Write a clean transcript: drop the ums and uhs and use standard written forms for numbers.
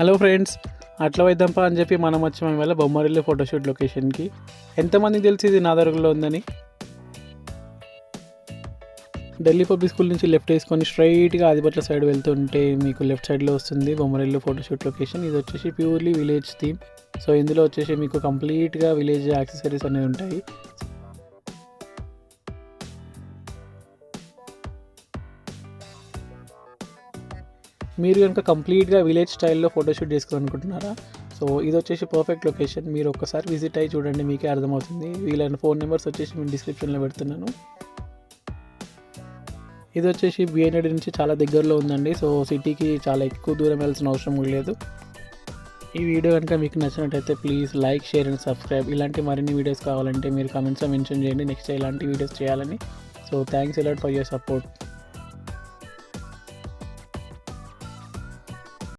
Hello friends, అట్లా వైద్దంపా అని చెప్పి మనం వచ్చాము ఇవాళ బొమ్మరిల్లు ఫోటోషూట్ లొకేషన్కి. ఎంతమందికి తెలిసి ఇది నాదర్గులో ఉందని? ఢిల్లీ పబ్లిక్ స్కూల్ నుంచి లెఫ్ట్ వేసుకొని స్ట్రైట్గా ఆదిపట్ల సైడ్ వెళ్తుంటే మీకు లెఫ్ట్ సైడ్లో వస్తుంది బొమ్మరిల్లు ఫోటోషూట్ లొకేషన్. ఇది వచ్చేసి ప్యూర్లీ విలేజ్ థీమ్. సో ఇందులో వచ్చేసి మీకు కంప్లీట్గా విలేజ్ యాక్సెసరీస్ అనేవి ఉంటాయి. మీరు కనుక కంప్లీట్గా విలేజ్ స్టైల్లో ఫోటోషూట్ చేసుకోవాలనుకుంటున్నారా? సో ఇది వచ్చేసి పర్ఫెక్ట్ లొకేషన్. మీరు ఒక్కసారి విజిట్ అయ్యి చూడండి, మీకే అర్థమవుతుంది. వీళ్ళని ఫోన్ నెంబర్స్ వచ్చేసి నేను డిస్క్రిప్షన్లో పెడుతున్నాను. ఇది వచ్చేసి బిఎన్ఎడ్ నుంచి చాలా దగ్గరలో ఉందండి. సో సిటీకి చాలా ఎక్కువ దూరం వెళ్ళాల్సిన అవసరం లేదు. ఈ వీడియో కనుక మీకు నచ్చినట్టయితే please like, share and subscribe. ఇలాంటి మరిన్ని వీడియోస్ కావాలంటే మీరు కామెంట్స్లో మెన్షన్ చేయండి నెక్స్ట్ ఇలాంటి వీడియోస్ చేయాలని. So thanks a lot for your support.